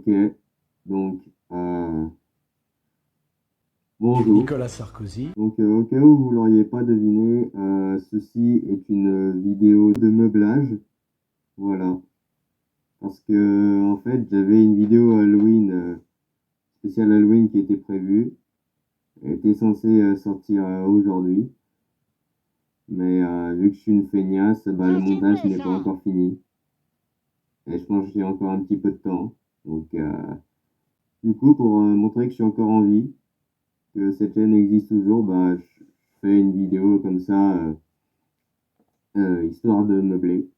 Ok, donc bonjour. Nicolas Sarkozy. Donc au cas où vous l'auriez pas deviné, ceci est une vidéo de meublage. Voilà. Parce que en fait j'avais une vidéo Halloween, spéciale Halloween qui était prévue. Elle était censée sortir aujourd'hui. Mais vu que je suis une feignasse, bah, le montage n'est pas encore fini. Et je pense que j'ai encore un petit peu de temps. Donc du coup, pour montrer que je suis encore en vie, que cette chaîne existe toujours, bah, je fais une vidéo comme ça, histoire de meubler.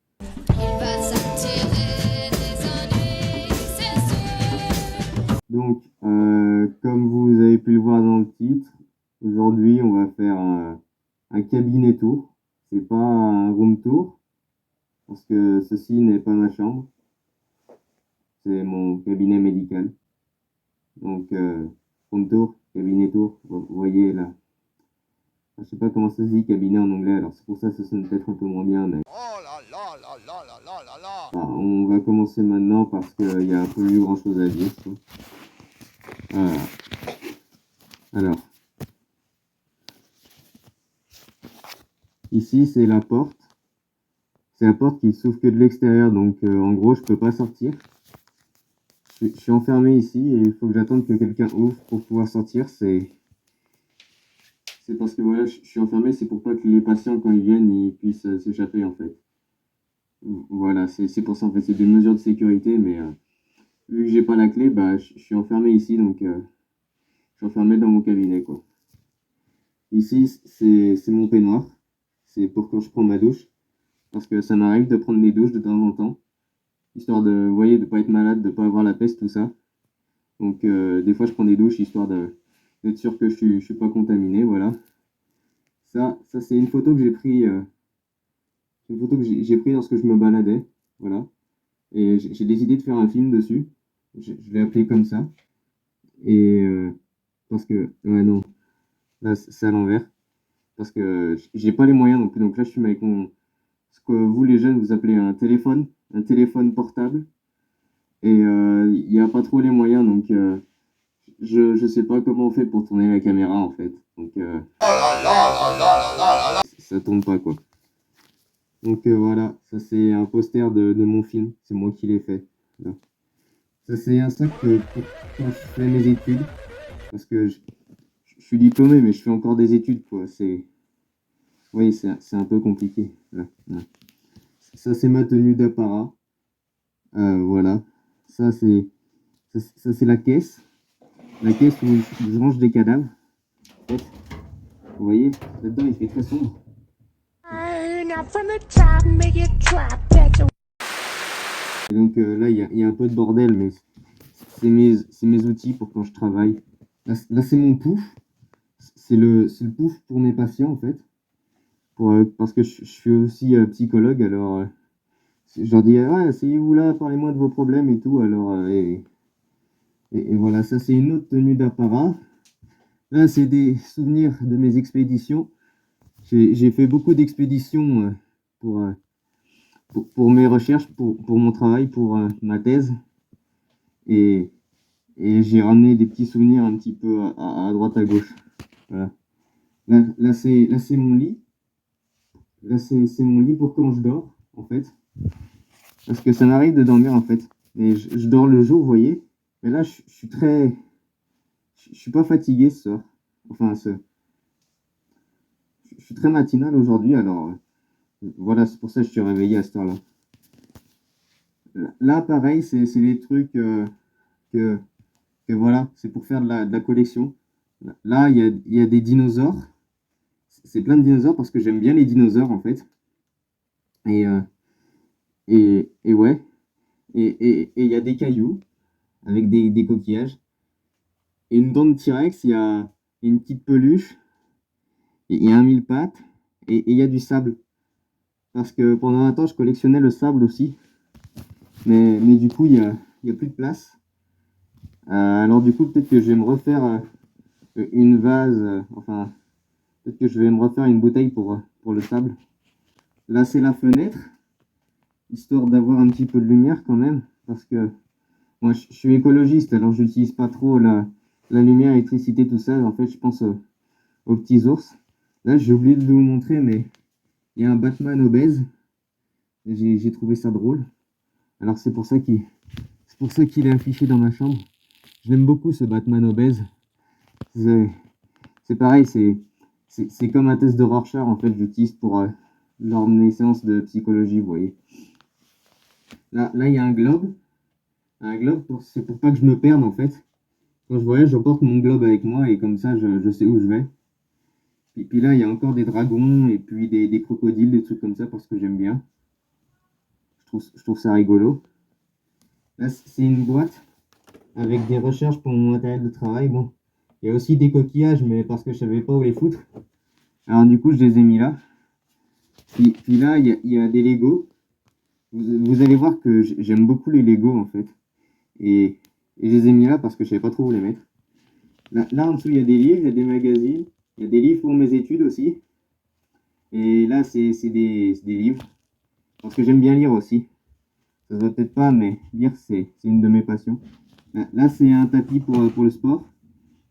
Donc, comme vous avez pu le voir dans le titre, aujourd'hui on va faire un cabinet tour. C'est pas un room tour, parce que ceci n'est pas ma chambre, c'est mon cabinet médical. Donc, room tour, cabinet tour, vous voyez là. Je sais pas comment ça se dit cabinet en anglais, alors c'est pour ça que ça sonne peut-être un peu moins bien, mais Oh là là là là là là là là. on va commencer maintenant parce qu'il y a un peu plus grand chose à dire, quoi. Voilà. Alors, ici c'est la porte. C'est la porte qui s'ouvre que de l'extérieur, donc en gros je peux pas sortir. Je suis enfermé ici et il faut que j'attende que quelqu'un ouvre pour pouvoir sortir. C'est parce que voilà, je suis enfermé, c'est pour pas que les patients quand ils viennent ils puissent s'échapper en fait. Voilà, c'est pour ça en fait, c'est des mesures de sécurité, mais vu que j'ai pas la clé, bah je suis enfermé ici, donc je suis enfermé dans mon cabinet quoi. Ici c'est mon peignoir, c'est pour quand je prends ma douche, parce que ça m'arrive de prendre des douches de temps en temps, histoire de, vous voyez, de pas être malade, de pas avoir la peste, tout ça. Donc des fois je prends des douches histoire d'être sûr que je suis pas contaminé, voilà. Ça c'est une photo que j'ai pris, une photo que j'ai pris lorsque je me baladais, voilà. Et j'ai décidé de faire un film dessus. Je l'ai appelé comme ça. Et parce que, ouais non, là c'est à l'envers. Parce que j'ai pas les moyens non plus. Donc là je suis avec ce que vous les jeunes vous appelez un téléphone portable. Et il n'y a pas trop les moyens, donc je sais pas comment on fait pour tourner la caméra en fait. Donc ça tourne pas quoi. Donc voilà, ça c'est un poster de mon film, c'est moi qui l'ai fait. Là. Ça c'est un sac pour quand je fais mes études, parce que je suis diplômé mais je fais encore des études quoi. Oui, c'est un peu compliqué. Là, là. Ça c'est ma tenue d'apparat. Voilà, ça c'est ça c'est la caisse où je range des cadavres. En fait, vous voyez, là-dedans il fait très sombre. Et donc là, il y a un peu de bordel, mais c'est mes outils pour quand je travaille. Là c'est mon pouf. C'est le pouf pour mes patients, en fait. Parce que je suis aussi psychologue, alors je leur dis, ouais, asseyez-vous là, parlez-moi de vos problèmes et tout. Alors, et voilà, ça c'est une autre tenue d'apparat. Là, c'est des souvenirs de mes expéditions. J'ai fait beaucoup d'expéditions pour, euh, pour mes recherches, pour mon travail, pour ma thèse. Et, et j'ai ramené des petits souvenirs un petit peu à droite à gauche. Voilà. Là c'est mon lit. Là, c'est mon lit pour quand je dors, en fait. Parce que ça m'arrive de dormir, en fait. Et je dors le jour, vous voyez. Mais là, je suis très. Je suis pas fatigué ce soir. Enfin, je suis très matinal aujourd'hui, alors voilà, c'est pour ça que je suis réveillé à cette heure-là. Là, pareil, c'est des trucs que, que voilà, c'est pour faire de la collection. Là, il y a des dinosaures. C'est plein de dinosaures parce que j'aime bien les dinosaures, en fait. Et, et ouais. Et il y a des cailloux avec des coquillages. Et une dent de T-Rex, il y a une petite peluche, il y a un mille pattes, et il y a du sable. Parce que pendant un temps, je collectionnais le sable aussi. Mais du coup, il y a plus de place. Alors du coup, peut-être que je vais me refaire une vase, enfin, peut-être que je vais me refaire une bouteille pour le sable. Là, c'est la fenêtre, histoire d'avoir un petit peu de lumière quand même. Parce que Moi, je suis écologiste, alors j'utilise pas trop la lumière, l'électricité, tout ça. En fait, je pense aux petits ours. Là, j'ai oublié de vous montrer, mais il y a un Batman obèse. J'ai trouvé ça drôle. Alors, c'est pour ça qu'il est affiché dans ma chambre. Je l'aime beaucoup, ce Batman obèse. C'est c'est pareil, c'est comme un test de Rorschach, en fait, j'utilise pour lors de mes séances de psychologie, vous voyez. Là, il y a un globe. Un globe, c'est pour pas que je me perde, en fait. Quand je voyage, j'emporte mon globe avec moi et comme ça, je sais où je vais. Puis là, il y a encore des dragons et puis des crocodiles, des trucs comme ça parce que j'aime bien. Je trouve ça rigolo. Là, c'est une boîte avec des recherches pour mon matériel de travail. Bon, il y a aussi des coquillages, mais parce que je savais pas où les foutre. Alors du coup, je les ai mis là. Puis là, il y a des Lego. Vous allez voir que j'aime beaucoup les Lego en fait. Et je les ai mis là parce que je savais pas trop où les mettre. Là en dessous, il y a des livres, il y a des magazines. Il y a des livres pour mes études aussi. Et là, c'est des livres. Parce que j'aime bien lire aussi. Ça se voit peut-être pas, mais lire, c'est une de mes passions. Là, c'est un tapis pour le sport.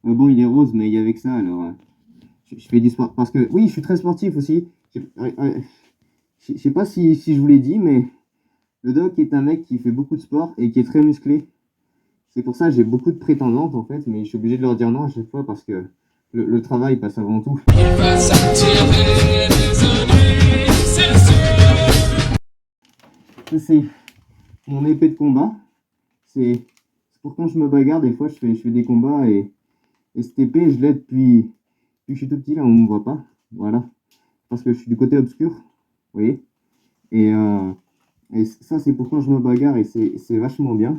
Bon, il est rose, mais il y avait que ça, alors je fais du sport. Parce que, oui, je suis très sportif aussi. Je sais pas si je vous l'ai dit, mais le doc est un mec qui fait beaucoup de sport et qui est très musclé. C'est pour ça que j'ai beaucoup de prétendantes, en fait, mais je suis obligé de leur dire non à chaque fois parce que le travail passe avant tout. On va sortir des ennuis, c'est sûr. Ça, c'est mon épée de combat. C'est pour quand je me bagarre, des fois, je fais des combats et cette épée, je l'ai depuis que je suis tout petit, là, on ne me voit pas. Voilà. Parce que je suis du côté obscur, vous voyez. Et ça, c'est pour quand je me bagarre et c'est vachement bien.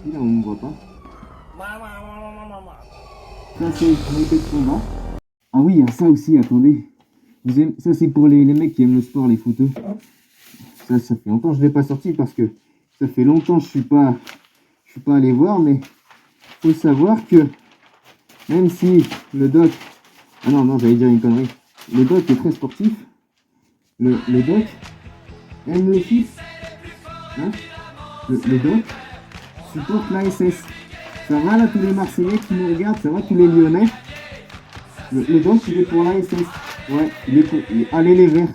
Et là, on ne me voit pas. Ça, c'est mon épée de combat. Ah oui, il y a ça aussi, attendez. Ça, c'est pour les mecs qui aiment le sport, les footeux. Ça fait longtemps que je ne l'ai pas sorti parce que ça fait longtemps que je suis pas allé voir, mais faut savoir que même si le doc... Ah non, non, j'allais dire une connerie. Le doc est très sportif. Le doc aime le foot. Hein, le doc supporte l'ASS. Ça va là tous les Marseillais qui nous regardent, ça va tous les Lyonnais. Le doc il est pour l'ASS. Ouais, il est pour... Allez les Verts.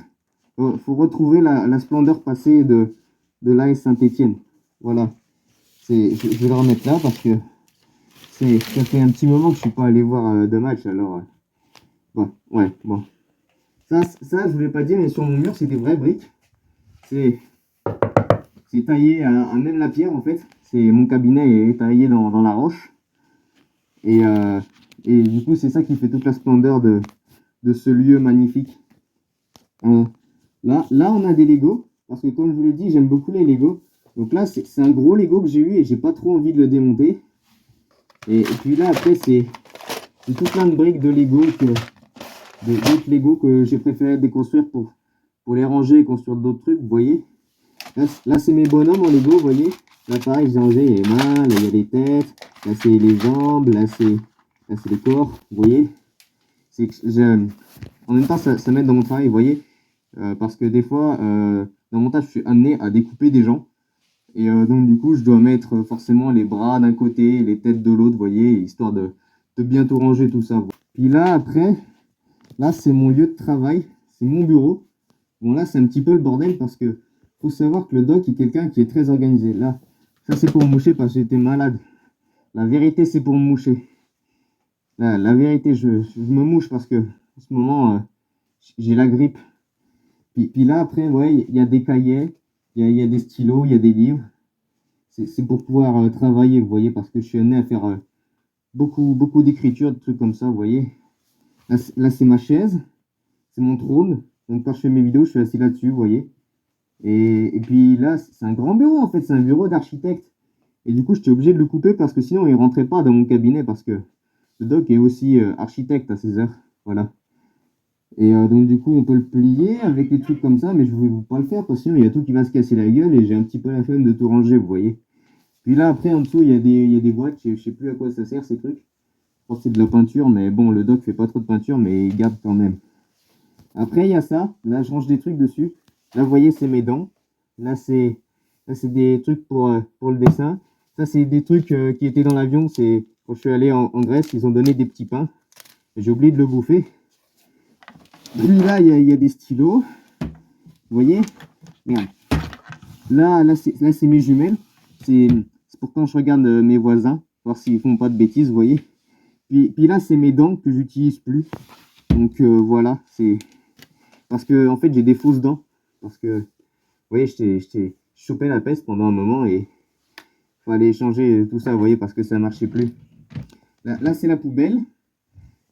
Faut retrouver la splendeur passée de l'AS Saint-Étienne. Voilà. Je vais le remettre là parce que ça fait un petit moment que je suis pas allé voir de match, alors ouais, bon. Ça, je voulais pas dire, mais sur mon mur, c'est des vraies briques. C'est taillé à même la pierre, en fait. Mon cabinet est taillé dans la roche. Et du coup, c'est ça qui fait toute la splendeur de ce lieu magnifique. Là, on a des Lego, parce que comme je vous l'ai dit, j'aime beaucoup les Lego. Donc là, c'est un gros Lego que j'ai eu et j'ai pas trop envie de le démonter. Et puis là, après, c'est tout plein de briques de Lego, d'autres Lego que j'ai préféré déconstruire pour les ranger et construire d'autres trucs, vous voyez. Là c'est mes bonhommes en Lego, vous voyez. Là, pareil, j'ai rangé les mains, là, il y a les têtes, là, c'est les jambes, là, c'est les corps, vous voyez. En même temps, ça m'aide dans mon travail, vous voyez. Parce que des fois, dans mon taf, je suis amené à découper des gens. Et donc du coup, je dois mettre forcément les bras d'un côté, les têtes de l'autre, vous voyez, histoire de bien tout ranger, tout ça. Puis là, après, là, c'est mon lieu de travail, c'est mon bureau. Bon, là, c'est un petit peu le bordel parce que faut savoir que le doc est quelqu'un qui est très organisé. Là, ça, c'est pour me moucher parce que j'étais malade. La vérité, c'est pour me moucher. Là, la vérité, je me mouche parce que en ce moment, j'ai la grippe. Puis là, après, ouais, il y a des cahiers, il y a des stylos, il y a des livres. C'est pour pouvoir travailler, vous voyez, parce que je suis amené à faire beaucoup d'écriture, de trucs comme ça, vous voyez. Là, c'est ma chaise, c'est mon trône. Donc quand je fais mes vidéos, je suis assis là-dessus, vous voyez. Et puis là, c'est un grand bureau, en fait, c'est un bureau d'architecte. Et du coup, j'étais obligé de le couper parce que sinon, il rentrait pas dans mon cabinet parce que le doc est aussi architecte à ses heures. Voilà. Et donc du coup, on peut le plier avec des trucs comme ça, mais je ne vais pas le faire parce que sinon, il y a tout qui va se casser la gueule et j'ai un petit peu la flemme de tout ranger, vous voyez. Puis là, après, en dessous, il y a des boîtes, je sais plus à quoi ça sert ces trucs. Je pense que c'est de la peinture, mais bon, le doc fait pas trop de peinture, mais il garde quand même. Après, il y a ça. Là, je range des trucs dessus. Là, vous voyez, c'est mes dents. Là, c'est Ça, c'est des trucs pour le dessin. Ça, c'est des trucs qui étaient dans l'avion. C'est quand je suis allé en Grèce, ils ont donné des petits pains. J'ai oublié de le bouffer. Puis là, il y a des stylos. Vous voyez? Merde. Là, c'est mes jumelles. C'est pour quand je regarde mes voisins, voir s'ils font pas de bêtises, vous voyez. Puis là, c'est mes dents que j'utilise plus. Donc voilà, c'est parce que en fait j'ai des fausses dents. Parce que vous voyez, j'étais chopé la peste pendant un moment et fallait changer tout ça, vous voyez, parce que ça marchait plus. Là c'est la poubelle.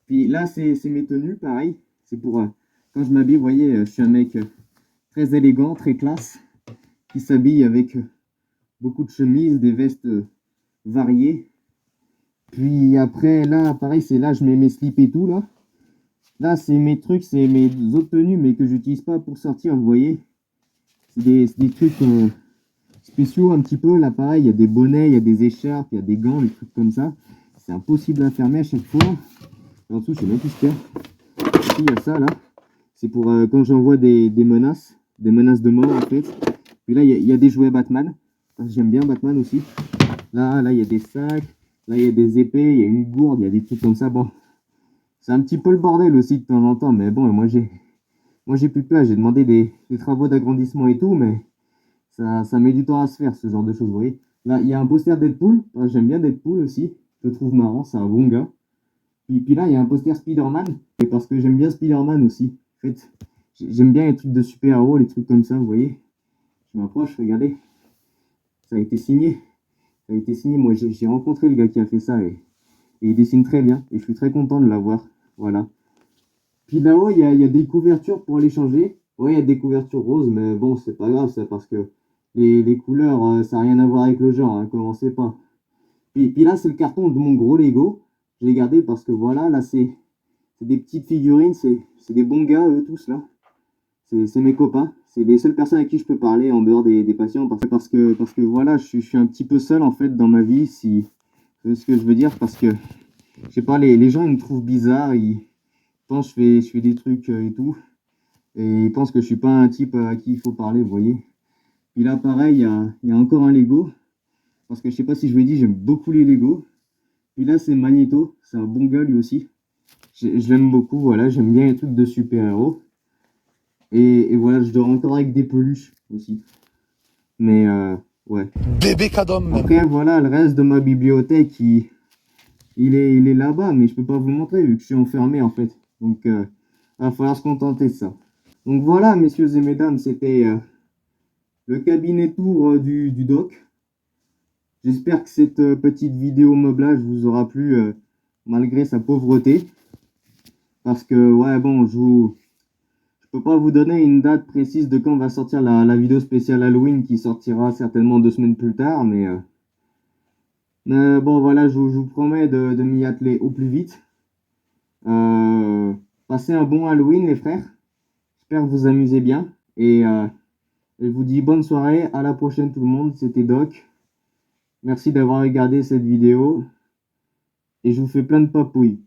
Puis là c'est mes tenues, pareil. C'est pour quand je m'habille, vous voyez, je suis un mec très élégant, très classe, qui s'habille avec beaucoup de chemises, des vestes variées. Puis après, là, pareil, c'est là, je mets mes slips et tout, là. Là, c'est mes trucs, c'est mes autres tenues, mais que j'utilise pas pour sortir, vous voyez. C'est des trucs spéciaux un petit peu. Là, pareil, il y a des bonnets, il y a des écharpes, il y a des gants, des trucs comme ça. C'est impossible à fermer à chaque fois. Et en dessous, je sais même plus ce qu'il y a. Ici, il y a ça, là. C'est pour quand j'envoie des menaces de mort, en fait. Puis là, il y a des jouets Batman. J'aime bien Batman aussi. Là, il y a des sacs. Là, il y a des épées, il y a une gourde, il y a des trucs comme ça. Bon, c'est un petit peu le bordel aussi de temps en temps, mais bon, moi j'ai plus de place. J'ai demandé des travaux d'agrandissement et tout, mais ça met du temps à se faire, ce genre de choses, vous voyez. Là, il y a un poster Deadpool. Enfin, j'aime bien Deadpool aussi. Je le trouve marrant, c'est un bon gars. Puis là, il y a un poster Spider-Man. Et parce que j'aime bien Spider-Man aussi. En fait, j'aime bien les trucs de super-héros, les trucs comme ça, vous voyez. Je m'approche, regardez. Ça a été signé. Ça a été signé. Moi, j'ai rencontré le gars qui a fait ça et il dessine très bien. Et je suis très content de l'avoir. Voilà. Puis là-haut, il y a des couvertures pour les changer. Ouais, il y a des couvertures roses, mais bon, c'est pas grave ça parce que les couleurs, ça n'a rien à voir avec le genre, hein, commencez pas. Puis là, c'est le carton de mon gros Lego. Je l'ai gardé parce que voilà, là, c'est des petites figurines, c'est des bons gars, eux tous là. C'est mes copains. C'est les seules personnes à qui je peux parler en dehors des patients parce que voilà, je suis un petit peu seul en fait dans ma vie, si c'est ce que je veux dire, parce que je sais pas, les gens ils me trouvent bizarre, ils pensent que je fais des trucs et tout, et ils pensent que je suis pas un type à qui il faut parler, vous voyez. Puis là, pareil, il y a encore un Lego, parce que je sais pas si je vous l'ai dit, j'aime beaucoup les Lego. Puis là, c'est Magneto, c'est un bon gars lui aussi. Je l'aime beaucoup, voilà, j'aime bien les trucs de super-héros. Et voilà, je dors encore avec des peluches aussi. Mais ouais. Bébé cadom. Après, voilà, le reste de ma bibliothèque, il est là-bas, mais je peux pas vous le montrer vu que je suis enfermé en fait. Donc, va falloir se contenter de ça. Donc voilà, messieurs et mesdames, c'était le cabinet tour du doc. J'espère que cette petite vidéo meublage vous aura plu malgré sa pauvreté. Parce que, ouais, bon, je peux pas vous donner une date précise de quand va sortir la vidéo spéciale Halloween qui sortira certainement 2 semaines plus tard, mais bon, voilà, je vous promets de m'y atteler au plus vite. Passez un bon Halloween, les frères. J'espère que vous vous amusez bien. Et je vous dis bonne soirée. À la prochaine, tout le monde. C'était Doc. Merci d'avoir regardé cette vidéo. Et je vous fais plein de papouilles.